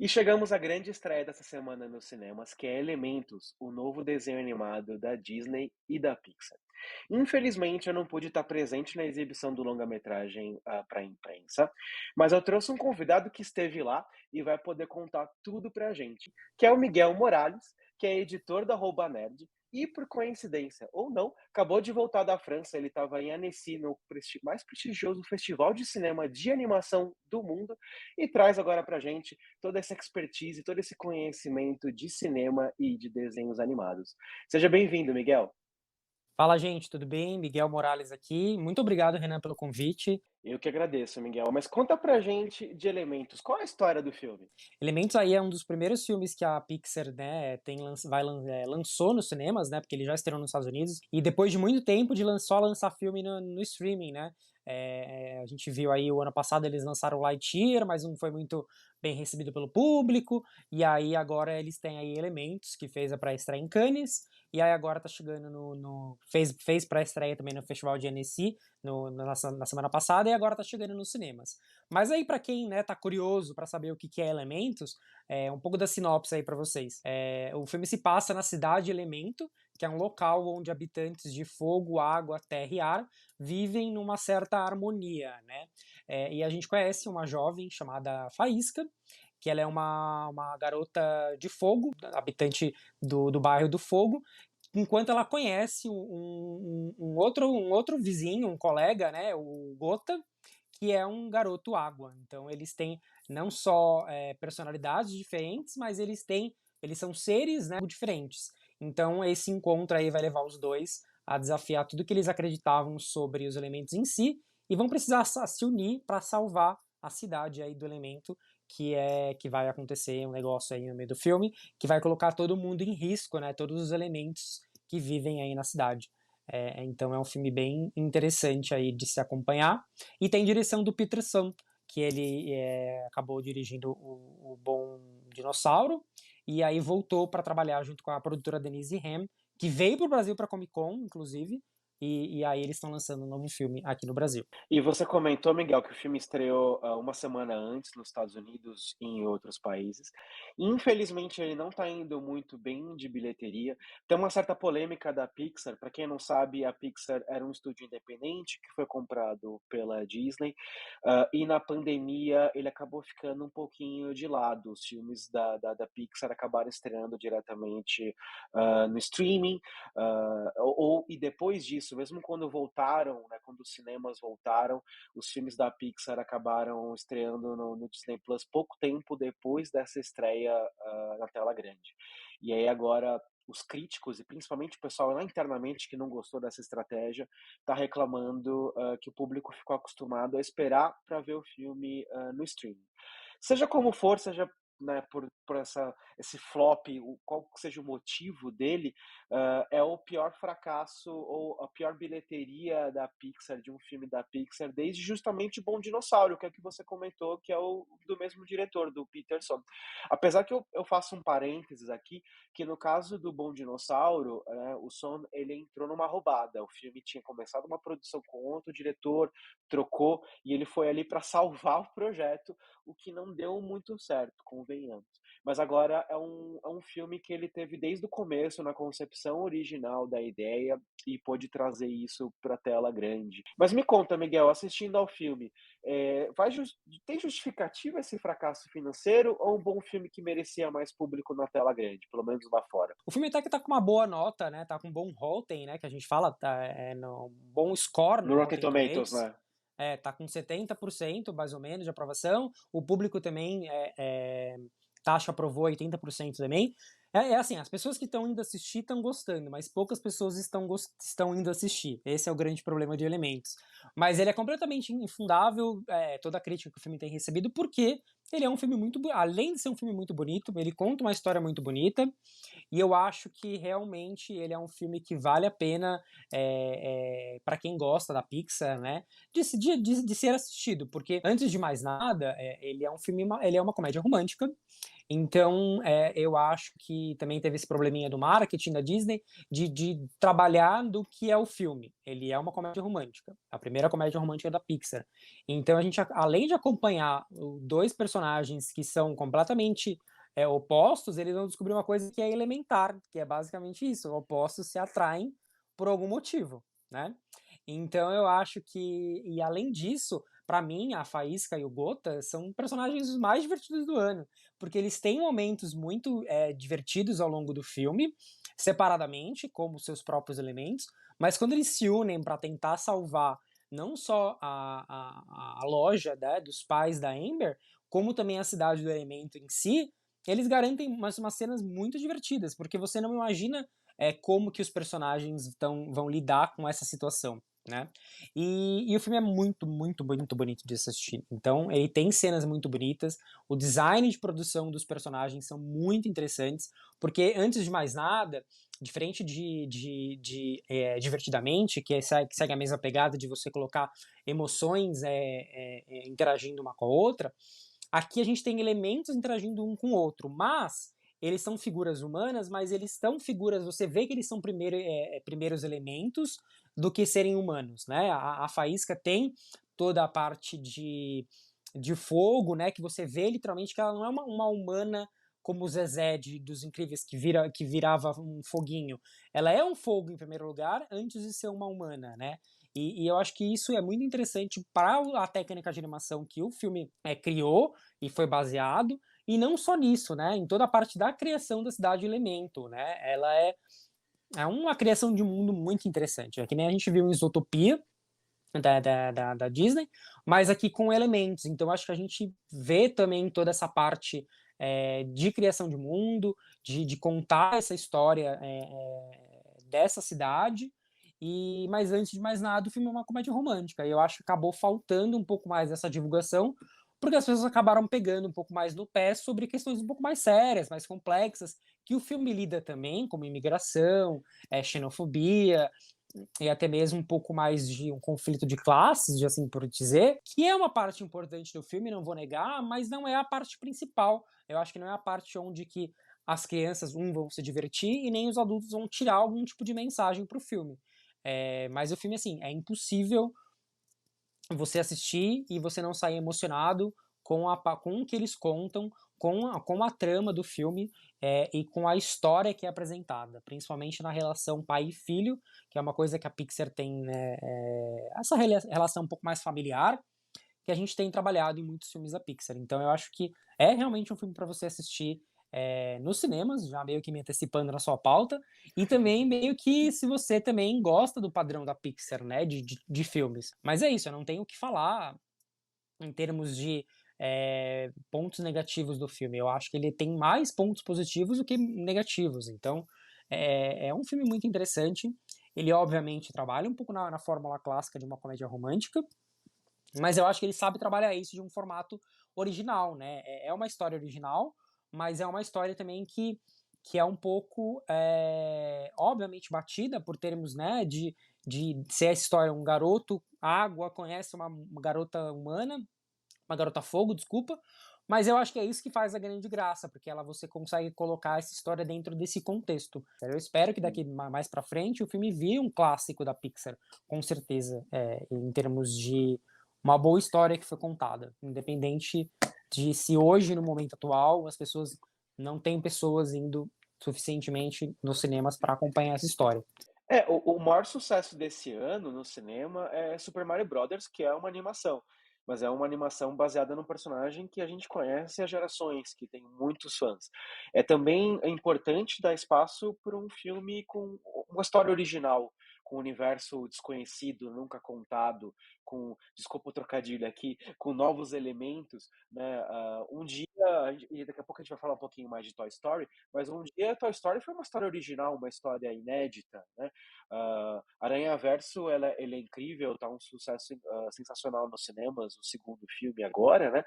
E chegamos à grande estreia dessa semana nos cinemas, que é Elementos, o novo desenho animado da Disney e da Pixar. Infelizmente, eu não pude estar presente na exibição do longa-metragem para a imprensa, mas eu trouxe um convidado que esteve lá e vai poder contar tudo para a gente, que é o Miguel Morales, que é editor da Arroba Nerd, e por coincidência ou não, acabou de voltar da França. Ele estava em Annecy, no mais prestigioso festival de cinema de animação do mundo, e traz agora para a gente toda essa expertise, todo esse conhecimento de cinema e de desenhos animados. Seja bem-vindo, Miguel. Fala, gente, tudo bem? Miguel Morales aqui. Muito obrigado, Renan, pelo convite. Eu que agradeço, Miguel. Mas conta pra gente de Elementos. Qual é a história do filme? Elementos aí é um dos primeiros filmes que a Pixar, né, lançou nos cinemas, né, porque ele já estreou nos Estados Unidos, e depois de muito tempo de só lançar filme no streaming, né, a gente viu aí o ano passado eles lançaram Lightyear, mas não foi muito bem recebido pelo público, e aí agora eles têm aí Elementos, que fez a pré-estreia em Cannes, e aí agora tá chegando fez pré-estreia também no Festival de Annecy, na semana passada, e agora tá chegando nos cinemas. Mas aí, pra quem, né, tá curioso pra saber o que que é Elementos, um pouco da sinopse aí pra vocês. O filme se passa na cidade Elemento, que é um local onde habitantes de fogo, água, terra e ar vivem numa certa harmonia, né? E a gente conhece uma jovem chamada Faísca, que ela é uma garota de fogo, habitante do bairro do Fogo, enquanto ela conhece um outro vizinho, um colega, né, o Gota, que é um garoto água. Então eles têm não só personalidades diferentes, mas eles são seres, né, diferentes. Então esse encontro aí vai levar os dois a desafiar tudo que eles acreditavam sobre os elementos em si e vão precisar se unir para salvar a cidade aí do elemento que vai acontecer um negócio aí no meio do filme que vai colocar todo mundo em risco, né? Todos os elementos que vivem aí na cidade. Então é um filme bem interessante aí de se acompanhar. E tem direção do Peter Sun, que ele acabou dirigindo o Bom Dinossauro, e aí voltou para trabalhar junto com a produtora Denise Ham, que veio para o Brasil para Comic Con, inclusive, e aí eles estão lançando um novo filme aqui no Brasil. E você comentou, Miguel, que o filme estreou uma semana antes nos Estados Unidos e em outros países. Infelizmente, ele não está indo muito bem de bilheteria. Tem uma certa polêmica da Pixar. Para quem não sabe, a Pixar era um estúdio independente que foi comprado pela Disney. E na pandemia, ele acabou ficando um pouquinho de lado. Os filmes da Pixar acabaram estreando diretamente no streaming. E depois disso, mesmo quando voltaram, né, quando os cinemas voltaram, os filmes da Pixar acabaram estreando no Disney Plus pouco tempo depois dessa estreia na tela grande. E aí agora os críticos, e principalmente o pessoal lá internamente que não gostou dessa estratégia, está reclamando que o público ficou acostumado a esperar para ver o filme no streaming. Seja como for, seja, né, por esse flop, qual que seja o motivo dele, é o pior fracasso ou a pior bilheteria da Pixar, de um filme da Pixar, desde justamente Bom Dinossauro, que é o que você comentou, que é o do mesmo diretor, do Peterson. Apesar que eu faço um parênteses aqui, que no caso do Bom Dinossauro, o Son ele entrou numa roubada. O filme tinha começado uma produção com outro diretor, trocou, e ele foi ali para salvar o projeto, o que não deu muito certo, convenhamos. Mas agora é um filme que ele teve desde o começo, na concepção original da ideia, e pôde trazer isso para a tela grande. Mas me conta, Miguel, assistindo ao filme, tem justificativa esse fracasso financeiro ou um bom filme que merecia mais público na tela grande, pelo menos lá fora? O filme até que tá com uma boa nota, né? Tá com um bom Rotten, né? Que a gente fala, no bom score No no Rotten Rotten Tomatoes, Tomatoes. né? Tá com 70% mais ou menos de aprovação. O público também taxa aprovou 80% também. Assim, as pessoas que estão indo assistir estão gostando, mas poucas pessoas estão indo assistir. Esse é o grande problema de Elementos. Mas ele é completamente infundável, toda a crítica que o filme tem recebido, porque ele é um filme além de ser um filme muito bonito, ele conta uma história muito bonita, e eu acho que realmente ele é um filme que vale a pena para quem gosta da Pixar, né, de ser assistido, porque antes de mais nada, ele é uma comédia romântica Então, eu acho que também teve esse probleminha do marketing da Disney, de trabalhar do que é o filme. Ele é uma comédia romântica, a primeira comédia romântica da Pixar. Então a gente, além de acompanhar 2 personagens que são completamente, opostos, eles vão descobrir uma coisa que é elementar, que é basicamente isso, opostos se atraem por algum motivo, né. Então eu acho que e além disso, pra mim, a Faísca e o Gota são personagens os mais divertidos do ano, porque eles têm momentos muito, divertidos ao longo do filme, separadamente, como seus próprios elementos, mas quando eles se unem pra tentar salvar não só a loja, né, dos pais da Amber, como também a cidade do Elemento em si, eles garantem umas cenas muito divertidas, porque você não imagina, como que os personagens vão lidar com essa situação, né. E o filme é muito, muito, muito bonito de assistir. Então, ele tem cenas muito bonitas, o design de produção dos personagens são muito interessantes, porque antes de mais nada, diferente Divertidamente, que segue a mesma pegada de você colocar emoções interagindo uma com a outra, aqui a gente tem elementos interagindo um com o outro, mas eles são figuras humanas, mas eles são figuras, você vê que eles são primeiros elementos do que serem humanos, né? A Faísca tem toda a parte de fogo, né? Que você vê literalmente que ela não é uma humana como o Zezé dos Incríveis que virava um foguinho. Ela é um fogo em primeiro lugar antes de ser uma humana, né? E eu acho que isso é muito interessante para a técnica de animação que o filme criou e foi baseado, e não só nisso, né? Em toda a parte da criação da cidade Elemento, né? Ela é uma criação de um mundo muito interessante. É que nem a gente viu em Isotopia, da Disney, mas aqui com elementos. Então acho que a gente vê também toda essa parte de criação de mundo, de contar essa história dessa cidade. Mas antes de mais nada, o filme é uma comédia romântica. E eu acho que acabou faltando um pouco mais dessa divulgação, porque as pessoas acabaram pegando um pouco mais no pé sobre questões um pouco mais sérias, mais complexas, que o filme lida também, como imigração, xenofobia, e até mesmo um pouco mais de um conflito de classes, de assim por dizer, que é uma parte importante do filme, não vou negar, mas não é a parte principal. Eu acho que não é a parte onde que as crianças, vão se divertir e nem os adultos vão tirar algum tipo de mensagem pro filme. Mas o filme, assim, é impossível você assistir e você não sair emocionado com o que eles contam, com a trama do filme e com a história que é apresentada, principalmente na relação pai e filho, que é uma coisa que a Pixar tem, né, essa relação um pouco mais familiar, que a gente tem trabalhado em muitos filmes da Pixar. Então eu acho que é realmente um filme para você assistir nos cinemas, já meio que me antecipando na sua pauta, e também meio que se você também gosta do padrão da Pixar, né, de filmes. Mas é isso, eu não tenho o que falar em termos de pontos negativos do filme. Eu acho que ele tem mais pontos positivos do que negativos. Então, é um filme muito interessante. Ele, obviamente, trabalha um pouco na fórmula clássica de uma comédia romântica, mas eu acho que ele sabe trabalhar isso de um formato original, né? É uma história original, mas é uma história também que é um pouco, obviamente, batida por termos, né, de ser a história um garoto água conhece uma garota humana, uma garota fogo, desculpa, mas eu acho que é isso que faz a grande graça, porque você consegue colocar essa história dentro desse contexto. Eu espero que daqui mais para frente o filme vire um clássico da Pixar, com certeza, em termos de uma boa história que foi contada, independente de se hoje, no momento atual, as pessoas não têm pessoas indo suficientemente nos cinemas para acompanhar essa história. O maior sucesso desse ano no cinema é Super Mario Brothers, que é uma animação, mas é uma animação baseada num personagem que a gente conhece há gerações, que tem muitos fãs. É também importante dar espaço para um filme com uma história original, com um universo desconhecido, nunca contado, com, desculpa o trocadilho aqui, com novos elementos, né? Um dia, e daqui a pouco a gente vai falar um pouquinho mais de Toy Story, mas um dia Toy Story foi uma história original, uma história inédita, né? Aranha Verso, ele é incrível, tá um sucesso sensacional nos cinemas, o segundo filme agora, né?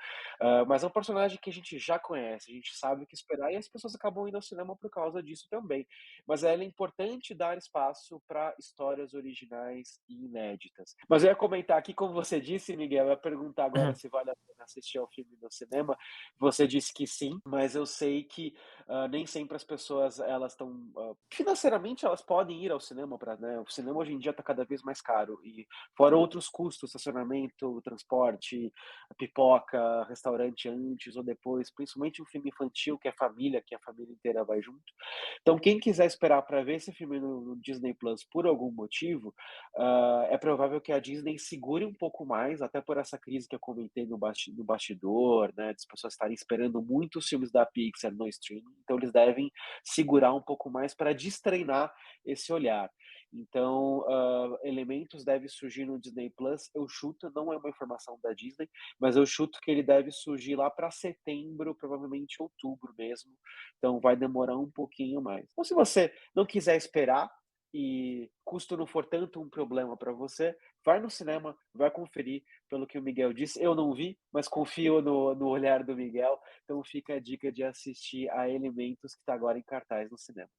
Mas é um personagem que a gente já conhece, a gente sabe o que esperar e as pessoas acabam indo ao cinema por causa disso também. Mas é importante dar espaço para histórias originais e inéditas. Mas eu ia comentar aqui, como você disse, Miguel, eu ia perguntar agora Uhum. se vale a pena assistir ao filme no cinema. Você disse que sim, mas eu sei que nem sempre as pessoas elas estão financeiramente elas podem ir ao cinema para, né, o cinema hoje em dia está cada vez mais caro e fora outros custos, estacionamento, transporte, pipoca, restaurante antes ou depois, principalmente um filme infantil que a família inteira vai junto. Então quem quiser esperar para ver esse filme no Disney Plus por algum motivo, é provável que a Disney segure um pouco mais, até por essa crise que eu comentei no bastidor, né, das pessoas estarem esperando muitos filmes da Pixar no streaming, então eles devem segurar um pouco mais para destreinar esse olhar. Então, Elementos deve surgir no Disney Plus, eu chuto, não é uma informação da Disney, mas eu chuto que ele deve surgir lá para setembro, provavelmente outubro mesmo, então vai demorar um pouquinho mais. Então se você não quiser esperar e custo não for tanto um problema para você, vai no cinema, vai conferir, pelo que o Miguel disse. Eu não vi, mas confio no olhar do Miguel, então fica a dica de assistir a Elementos, que está agora em cartaz no cinema.